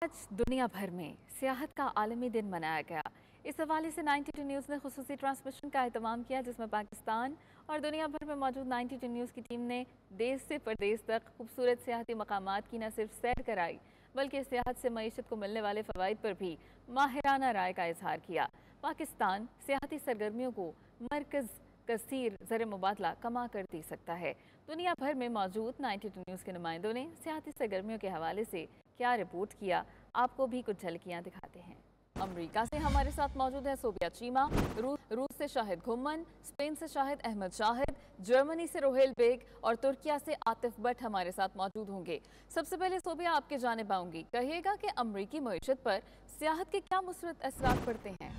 आज दुनिया भर में सियाहत का आलमी दिन मनाया गया। इस हवाले से 92 न्यूज़ ने खुसूसी ट्रांसमिशन का एहतमाम किया, जिसमें पाकिस्तान और दुनिया भर में मौजूद 92 न्यूज़ की टीम ने देश से परदेश तक खूबसूरत सियाहती मकामात की न सिर्फ सैर कराई, बल्कि सियाहत से मईशत को मिलने वाले फ़वाइद पर भी माहिराना राय का इजहार किया। पाकिस्तान सियाहती सरगर्मियों को मरकज़ कसीर ज़र मुबादला कमा कर दे सकता है। दुनिया भर में मौजूद 92 न्यूज़ के नुमाइंदों ने सियाहती सरगर्मियों के हवाले से क्या रिपोर्ट किया, आपको भी कुछ झलकियाँ दिखाते हैं। अमेरिका से हमारे साथ मौजूद है सोबिया चीमा, रूस से शाहिद घुम्मन, स्पेन से शाहिद अहमद शाहिद, जर्मनी से रोहेल बेग और तुर्किया से आतिफ भट्ट हमारे साथ मौजूद होंगे। सबसे पहले सोबिया, आपके जानिब आऊंगी, कहिएगा कि अमरीकी मईशत पर सियाहत के क्या मुस्बत असरात पड़ते हैं?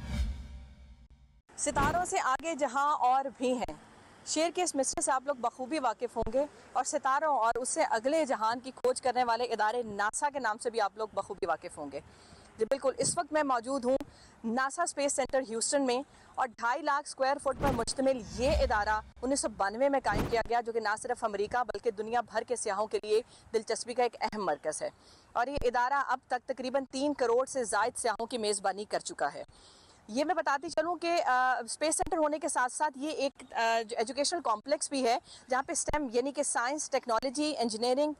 सितारों से आगे जहां और भी हैं, शेर के इस मिसरे से आप लोग बखूबी वाकिफ़ होंगे और सितारों और उससे अगले जहान की खोज करने वाले इदारे नासा के नाम से भी आप लोग बखूबी वाकिफ़ होंगे। जी बिल्कुल, इस वक्त मैं मौजूद हूँ नासा स्पेस सेंटर ह्यूस्टन में और 2.5 लाख स्क्वायर फुट पर मुश्तमिल ये इदारा 1992 में कायम किया गया, जो कि ना सिर्फ अमेरिका बल्कि दुनिया भर के सियाहों के लिए दिलचस्पी का एक अहम मरकज़ है। और ये इदारा अब तक तकरीबन 3 करोड़ से ज़ायद सियाहों की मेज़बानी कर चुका है। ये मैं बताती चलूँ कि स्पेस सेंटर होने के साथ साथ ये एक एजुकेशनल कॉम्प्लेक्स भी है, जहाँ पे स्टेम यानी कि साइंस, टेक्नोलॉजी, इंजीनियरिंग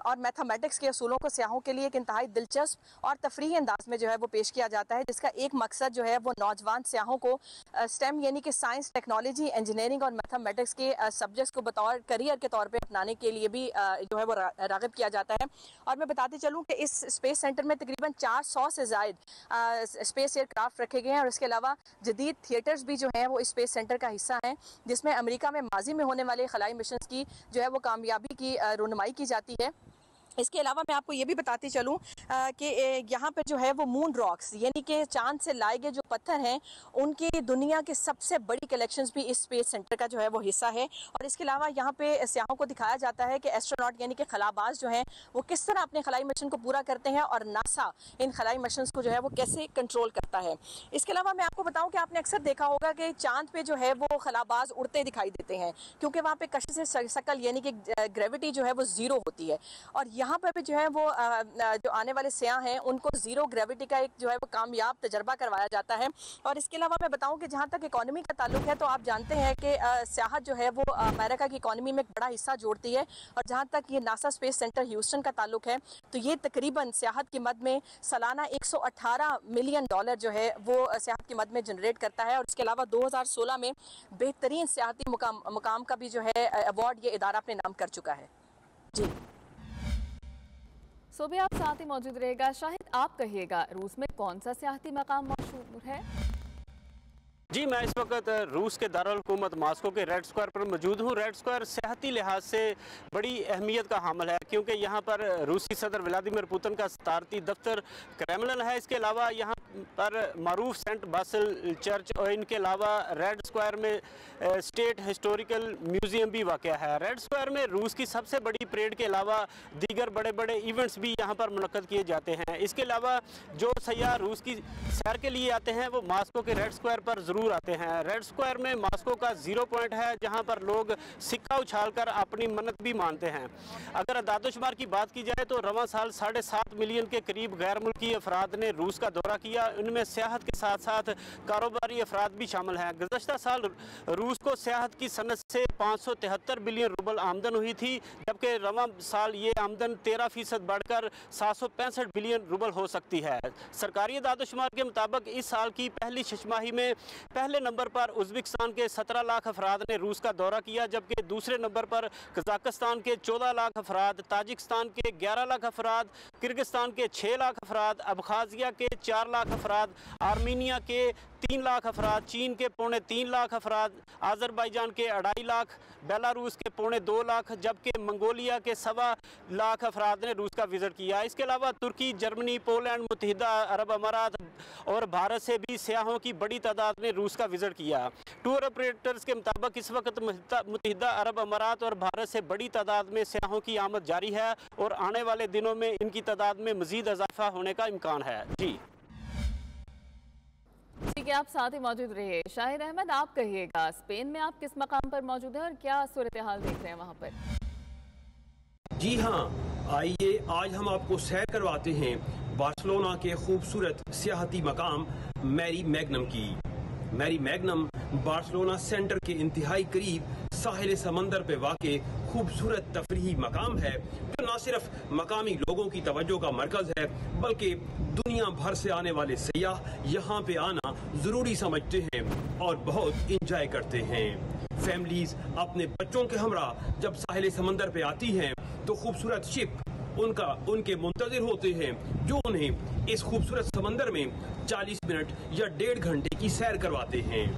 और मैथमेटिक्स के असूलों को सियाहों के लिए एक इंतहाई दिलचस्प और तफरीही अंदाज में जो है वो पेश किया जाता है, जिसका एक मकसद जो है वो नौजवान सियाहों को स्टेम यानी कि साइंस, टेक्नोलॉजी, इंजीनियरिंग और मैथमेटिक्स के सब्जेक्ट्स को बतौर करियर के तौर पर अपनाने के लिए भी जो है वो राग़िब किया जाता है। और मैं बताती चलूँ कि इस स्पेस सेंटर में तकरीबन 400 से ज़ायद स्पेस एयरक्राफ्ट रखे गए हैं और इसके अलावा जदीद थिएटर्स भी जो हैं वो इस स्पेस सेंटर का हिस्सा हैं, जिसमें अमेरिका में माजी में होने वाले खलाई मिशंस की जो है वो कामयाबी की रुनमाई की जाती है। इसके अलावा मैं आपको ये भी बताती चलूँ कि यहाँ पर जो है वो मून रॉक्स यानी कि चांद से लाए गए जो पत्थर हैं, उनकी दुनिया की सबसे बड़ी कलेक्शंस भी इस स्पेस सेंटर का जो है वो हिस्सा है। और इसके अलावा यहाँ पे सियाहों को दिखाया जाता है कि एस्ट्रोनॉट यानी कि खलाबाज जो हैं वो किस तरह अपने खलाई मिशन को पूरा करते हैं और नासा इन खलाई मिशन को जो है वो कैसे कंट्रोल करता है। इसके अलावा मैं आपको बताऊँ कि आपने अक्सर देखा होगा कि चांद पे जो है वो खलाबाज उड़ते दिखाई देते हैं, क्योंकि वहाँ पे कशिश शकल यानी कि ग्रेविटी जो है वो ज़ीरो होती है। और यहाँ पर भी जो है वो जो आने वाले सियाह हैं उनको ज़ीरो ग्रेविटी का एक जो है वो कामयाब तजर्बा करवाया जाता है। और इसके अलावा मैं बताऊं कि जहाँ तक इकोनॉमी का ताल्लुक है, तो आप जानते हैं कि सियाहत जो है वो अमेरिका की इकोनॉमी में एक बड़ा हिस्सा जोड़ती है। और जहाँ तक ये नासा स्पेस सेंटर ह्यूस्टन का ताल्लुक है, तो ये तकरीबन सियाहत की मद में सालाना $118 मिलियन जो है वो सियाहत की मद में जनरेट करता है। और इसके अलावा 2016 में बेहतरीन सियाहती मुकाम का भी जो है अवार्ड ये इदारा अपने नाम कर चुका है। जी सोबिया, आप साथ ही मौजूद रहेगा। शाहिद, आप कहिएगा, रूस में कौन सा सियाहती मकाम मशहूर है? जी, मैं इस वक्त रूस के दारुल हुकूमत मास्को के रेड स्क्वायर पर मौजूद हूँ। रेड स्क्वायर सियाहती लिहाज से बड़ी अहमियत का हामिल है, क्योंकि यहाँ पर रूसी सदर व्लादिमीर पुतिन का सदारती दफ्तर क्रेमलिन है। इसके अलावा यहाँ पर मारूफ सेंट बासिल चर्च और इनके अलावा रेड स्क्वायर में स्टेट हिस्टोरिकल म्यूज़ियम भी वाक़ है। रेड स्क्वायर में रूस की सबसे बड़ी परेड के अलावा दीगर बड़े बड़े इवेंट्स भी यहाँ पर मुनक्कद किए जाते हैं। इसके अलावा जो सयाह रूस की सैर के लिए आते हैं वो मास्को के रेड स्क्वायर पर ज़रूर आते हैं। रेड स्क्वायर में मास्को का 0 पॉइंट है, जहाँ पर लोग सिक्का उछाल कर अपनी मन्नत भी मानते हैं। अगर अदादोशुमार की बात की जाए तो रवां साल 7.5 मिलियन के करीब गैर मुल्की अफराद ने रूस का दौरा किया। इनमें सियाहत के साथ साथ कारोबारी अफराद भी शामिल हैं। गुज़श्ता साल रूस को सियाहत की सनत से 573 बिलियन रुबल आमदन हुई थी, जबकि रवां साल ये आमदन 13% बढ़कर 765 बिलियन रुबल हो सकती है। सरकारी अदादोशुमार के मुताबिक इस साल की पहली छमाही में पहले नंबर पर उज़्बेकिस्तान के 17 लाख अफराद ने रूस का दौरा किया, जबकि दूसरे नंबर पर कजाकिस्तान के 14 लाख अफराद, ताजिकिस्तान के 11 लाख अफराद, किर्गिस्तान के 6 लाख अफराद, अबखाज़िया के 4 लाख अफराद, आर्मीनिया के 3 लाख अफराद, चीन के 3.25 लाख अफराद, आज़रबाईजान के 2.5 लाख, बेलारूस के 2.25 लाख, जबकि मंगोलिया के 1.25 लाख अफराद ने रूस का विज़िट किया। इसके अलावा तुर्की, जर्मनी, पोलैंड, मुत्तहिदा अरब अमारात और भारत से भी सियाहों की बड़ी तादाद ने रूस का विज़िट किया। टूर ऑपरेटर्स के मुताबिक इस वक्त मुत्तहिदा अरब अमारात और भारत से बड़ी तादाद में सियाहों की आमद जारी है और आने वाले दिनों में इनकी तादाद में मज़ीद इजाफा होने का इम्कान है। जी ठीक है, आप साथ ही मौजूद रहिए। शाहिद अहमद, आप कहिएगा, स्पेन में आप किस मकाम पर मौजूद हैं और क्या सूरत हाल देख रहे हैं वहाँ पर? जी हाँ, आइए आज हम आपको सैर करवाते हैं बार्सिलोना के खूबसूरत सियाहती मकाम मैरी मैग्नम की। मैरी मैग्नम बार्सिलोना सेंटर के इंतहाई करीब साहिल समंदर पे वाक़े खूबसूरत तफरीही मकाम है, जो न सिर्फ मकामी लोगों की तवज्जो का मरकज है, बल्कि दुनिया भर से आने वाले सयाह यहाँ पे आना जरूरी समझते हैं और बहुत इंजॉय करते हैं। फैमिलीज अपने बच्चों के हमरा जब साहिल समंदर पे आती हैं तो खूबसूरत शिप उनके मुंतजिर होते हैं, जो उन्हें इस खूबसूरत समंदर में 40 मिनट या 1.5 घंटे की सैर करवाते हैं,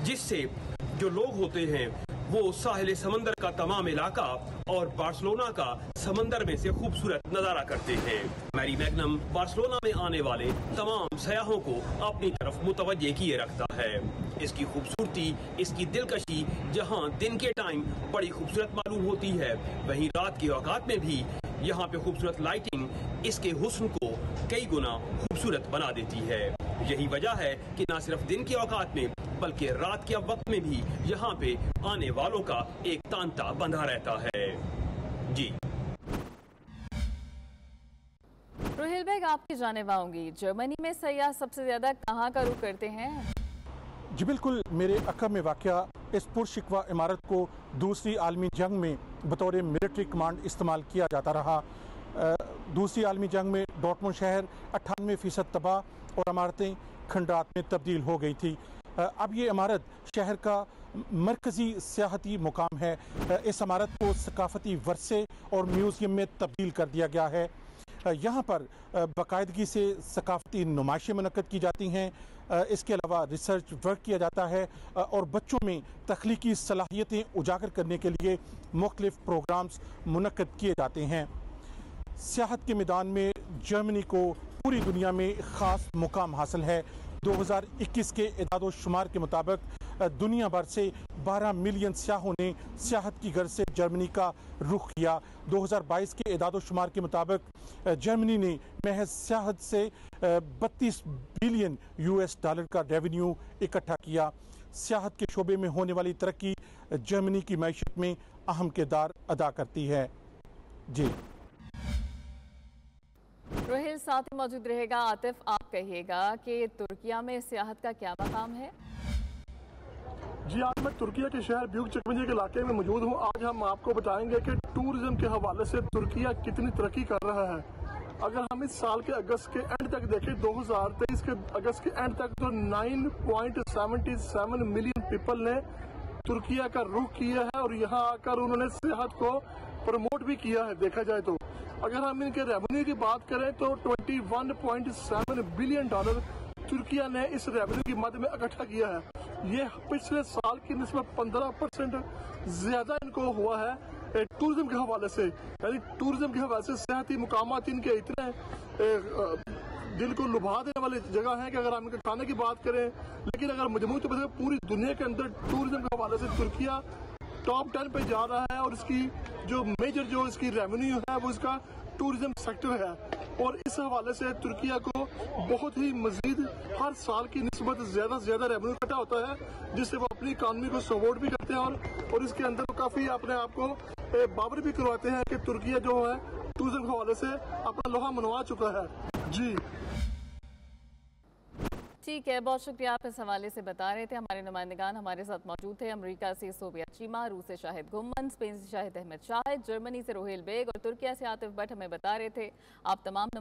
जिससे जो लोग होते हैं वो साहिल समंदर का तमाम इलाका और बार्सिलोना का समंदर में से खूबसूरत नजारा करते हैं। मैरी मैग्नम बार्सिलोना में आने वाले तमाम सयाहों को अपनी तरफ मुतवज्जे किए रखता है। इसकी खूबसूरती, इसकी दिलकशी जहां दिन के टाइम बड़ी खूबसूरत मालूम होती है, वहीं रात के औकात में भी यहाँ पे खूबसूरत लाइटिंग इसके हुस्न को कई गुना खूबसूरत बना देती है। यही वजह है कि न सिर्फ दिन के औकात में बल्कि रात के वक्त में भी यहाँ पे आने वालों का एक तांता बंधा रहता है। जी रोहिल बेग, आपकी जानिब आऊंगी। जर्मनी में सयाह सबसे ज्यादा कहाँ का रुख करते हैं? जी बिल्कुल, मेरे अक़ब में वाक़या इस पुरशिकवा इमारत को दूसरी आलमी जंग में बतौर मिलिट्री कमांड इस्तेमाल किया जाता रहा। दूसरी आलमी जंग में डॉर्टमुंड शहर 98% तबाह और इमारतें खंडात में तब्दील हो गई थी। अब ये इमारत शहर का मरकज़ी सियाहती मुकाम है। इस इमारत को सकाफती वर्से और म्यूज़ियम में तब्दील कर दिया गया है। यहाँ पर बाकायदगी से सकाफती नुमाइशें मुनक्कद की जाती हैं। इसके अलावा रिसर्च वर्क किया जाता है और बच्चों में तख्लीकी सलाहियतें उजागर करने के लिए मुख्तलिफ प्रोग्राम्स मुनक्कद किए जाते हैं। सियाहत के मैदान में जर्मनी को पूरी दुनिया में ख़ास मुकाम हासिल है। 2021 के इदाद शुमार के मुताबिक दुनिया भर से 12 मिलियन सयाहों ने सियाहत की गर्ज से जर्मनी का रुख किया। 2022 के इदाद शुमार के मुताबिक जर्मनी ने महज सियाहत से 32 बिलियन US डॉलर का रेवेन्यू इकट्ठा किया। सियाहत के शोबे में होने वाली तरक्की जर्मनी की मैशत में अहम किरदार अदा करती है। जी रोहिल साथ ही मौजूद रहेगा। आतिफ, आप कहिएगा कि तुर्किया में सियाहत का क्या मकाम है? जी, आज मैं तुर्किया के शहर ब्यूक चकमंजी के इलाके में मौजूद हूँ। आज हम आपको बताएंगे कि टूरिज्म के हवाले से तुर्किया कितनी तरक्की कर रहा है। अगर हम इस साल के अगस्त के एंड तक देखें, 2023 के अगस्त के एंड तक, तो 9.77 मिलियन पीपल ने तुर्किया का रुख किया है और यहाँ आकर उन्होंने सियाहत को प्रमोट भी किया है। देखा जाए तो अगर हम इनके रेवेन्यू की बात करें तो 21.7 बिलियन डॉलर तुर्किया ने इस रेवेन्यू की मद में इकट्ठा किया है। ये पिछले साल की निस्बत 15% ज्यादा इनको हुआ है टूरिज्म के हवाले से। यानी टूरिज्म के हवाले से सियाहती मुकामात इनके इतने दिल को लुभा देने वाली जगह है कि अगर हम इनके खाने की बात करें, लेकिन अगर मजमूई तो पूरी दुनिया के अंदर टूरिज्म के हवाले से तुर्किया टॉप 10 पे जा रहा है और इसकी जो मेजर जो इसकी रेवेन्यू है वो इसका टूरिज्म सेक्टर है। और इस हवाले से तुर्किया को बहुत ही मजीद हर साल की निस्बत ज्यादा से ज्यादा रेवेन्यू इकट्ठा होता है, जिससे वो अपनी इकानमी को सपोर्ट भी करते हैं और इसके अंदर काफी अपने आप को बाबर भी करवाते हैं कि तुर्किया जो है टूरिज्म के हवाले से अपना लोहा मनवा चुका है। जी ठीक है, बहुत शुक्रिया। आप इस हवाले से बता रहे थे। हमारे नुमाइंदगान हमारे साथ मौजूद थे। अमेरिका से सोबिया चीमा, रूस से शाहिद गुम्मन, स्पेन से शाहिद अहमद शाहिद, जर्मनी से रोहिल बेग और तुर्किया से आतिफ भट्ट हमें बता रहे थे। आप तमाम